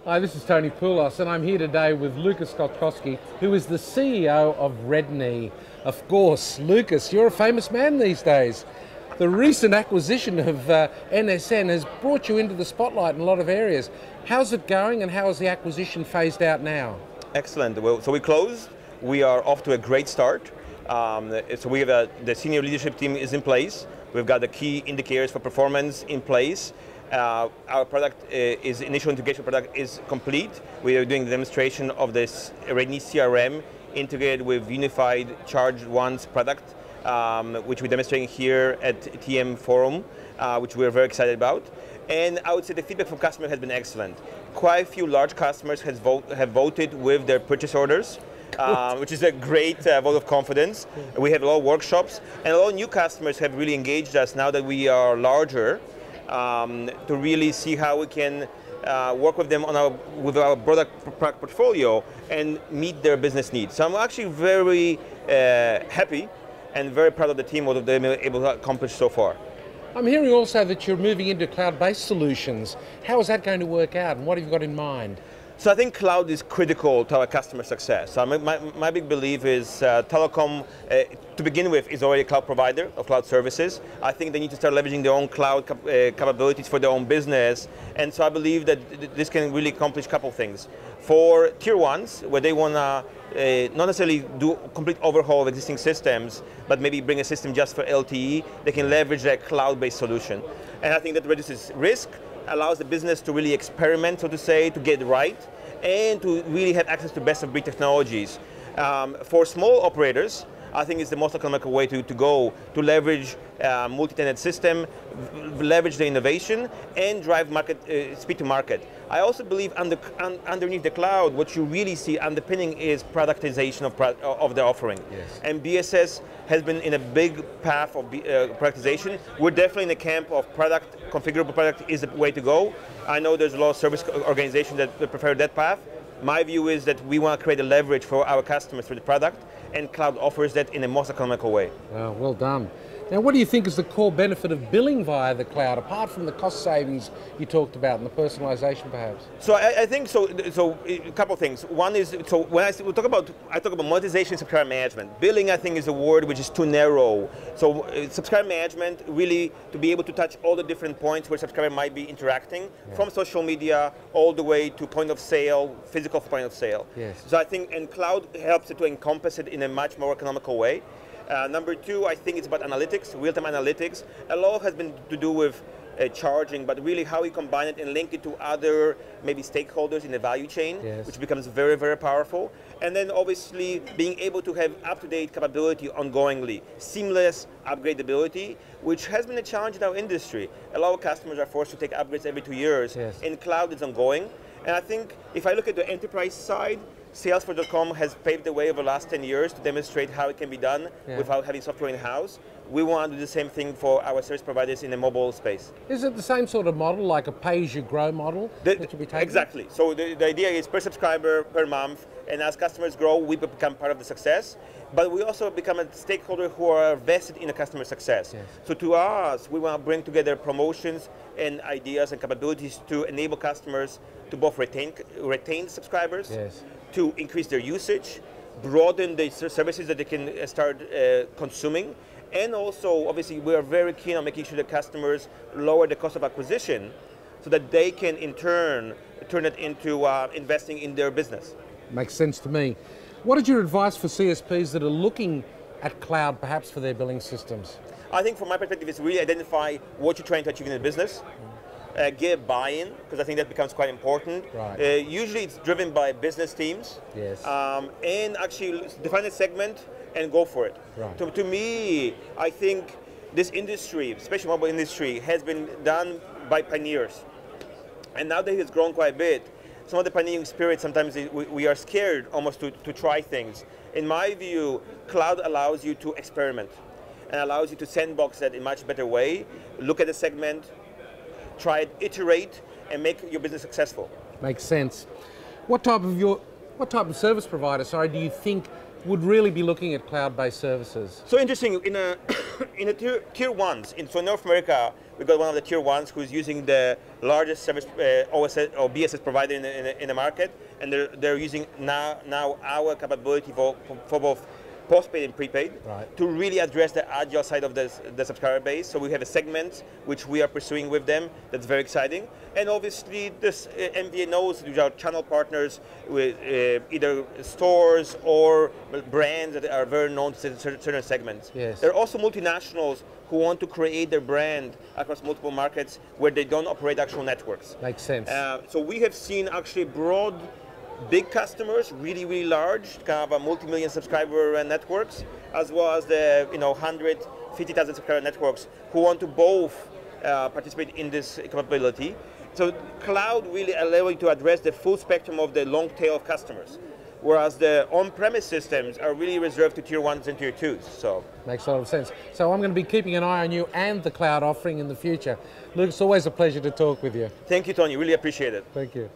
Hi, this is Tony Poulos, and I'm here today with Lucas Skoczkowski, who is the CEO of Redknee. Of course, Lucas, you're a famous man these days. The recent acquisition of NSN has brought you into the spotlight in a lot of areas. How's it going, and how is the acquisition phased out now? Excellent. Well, so we closed. We are off to a great start. So we have the senior leadership team is in place. We've got the key indicators for performance in place. Our product initial integration product is complete. We are doing the demonstration of this Redknee CRM integrated with unified Charge Once product, which we're demonstrating here at TM Forum, which we're very excited about. And I would say the feedback from customers has been excellent. Quite a few large customers have voted with their purchase orders, which is a great vote of confidence. We have a lot of workshops, and a lot of new customers have really engaged us now that we are larger, to really see how we can work with them on with our product portfolio and meet their business needs. So I'm actually very happy and very proud of the team, what they've been able to accomplish so far. I'm hearing also that you're moving into cloud-based solutions. How is that going to work out, and what have you got in mind? So I think cloud is critical to our customer success. So my big belief is telecom, to begin with, is already a cloud provider of cloud services. I think they need to start leveraging their own cloud capabilities for their own business. And so I believe that this can really accomplish a couple of things. For tier ones, where they want to not necessarily do a complete overhaul of existing systems, but maybe bring a system just for LTE, they can leverage that cloud-based solution. And I think that reduces risk, allows the business to really experiment, so to say, to get it right, and to really have access to best-of-breed technologies. For small operators, I think it's the most economical way to go, to leverage multi-tenant system, leverage the innovation, and drive speed to market. I also believe underneath the cloud, what you really see underpinning is productization of the offering. Yes. And BSS has been in a big path of productization. We're definitely in the camp of configurable product is the way to go. I know there's a lot of service organizations that prefer that path. My view is that we want to create a leverage for our customers for the product, and cloud offers that in the most economical way. Well done. Now, what do you think is the core benefit of billing via the cloud, apart from the cost savings you talked about and the personalization, perhaps? So I think so. So a couple of things. One is, so when I talk about monetization, subscriber management. Billing, I think, is a word which is too narrow. So subscriber management, really to be able to touch all the different points where subscriber might be interacting, from social media all the way to point of sale, physical point of sale. Yes. So I think, and cloud helps it to encompass it in a much more economical way. Number two, I think it's about analytics, real-time analytics. A lot has been to do with charging, but really how we combine it and link it to other maybe stakeholders in the value chain, yes, which becomes very, very powerful. And then obviously being able to have up-to-date capability ongoingly, seamless upgradability, which has been a challenge in our industry. A lot of customers are forced to take upgrades every 2 years. Yes. In cloud, it's ongoing. And I think if I look at the enterprise side, Salesforce.com has paved the way over the last 10 years to demonstrate how it can be done without having software in-house. We want to do the same thing for our service providers in the mobile space. Is it the same sort of model, like a pay-as-you-grow model that you'll be taking? Exactly. So the idea is per subscriber, per month, and as customers grow, we become part of the success. But we also become a stakeholder who are vested in the customer success. Yes. So to us, we want to bring together promotions and ideas and capabilities to enable customers to both retain subscribers, yes, to increase their usage, broaden the services that they can start consuming, and also, obviously, we are very keen on making sure that customers lower the cost of acquisition so that they can, in turn it into investing in their business. Makes sense to me. What is your advice for CSPs that are looking at cloud, perhaps for their billing systems? I think from my perspective, it's really identify what you're trying to achieve in the business, get buy-in, because I think that becomes quite important. Right. Usually it's driven by business teams, yes, and actually define a segment and go for it. Right. To me, I think this industry, especially mobile industry, has been done by pioneers. And now that it has grown quite a bit, some of the pioneering spirit, sometimes we are scared almost to try things. In my view, cloud allows you to experiment and allows you to sandbox that in a much better way, look at a segment, try it, iterate, and make your business successful. Makes sense. What type of service provider, do you think would really be looking at cloud-based services? So interesting, in a tier ones, so in North America, we got one of the tier ones who's using the largest service OSS or BSS provider in the market, and they're using now our capability for both postpaid and prepaid, right, to really address the agile side of the subscriber base. So we have a segment which we are pursuing with them that's very exciting. And obviously this MVNOs, which are channel partners with either stores or brands that are very known to certain segments. Yes. There are also multinationals who want to create their brand across multiple markets where they don't operate actual networks. Makes sense. So we have seen actually broad big customers, really, really large, kind of multi-million subscriber networks, as well as the 150,000 subscriber networks who want to both participate in this capability. So cloud really allows you to address the full spectrum of the long tail of customers, whereas the on-premise systems are really reserved to tier ones and tier twos. So makes a lot of sense. So I'm going to be keeping an eye on you and the cloud offering in the future. Lucas, always a pleasure to talk with you. Thank you, Tony. Really appreciate it. Thank you.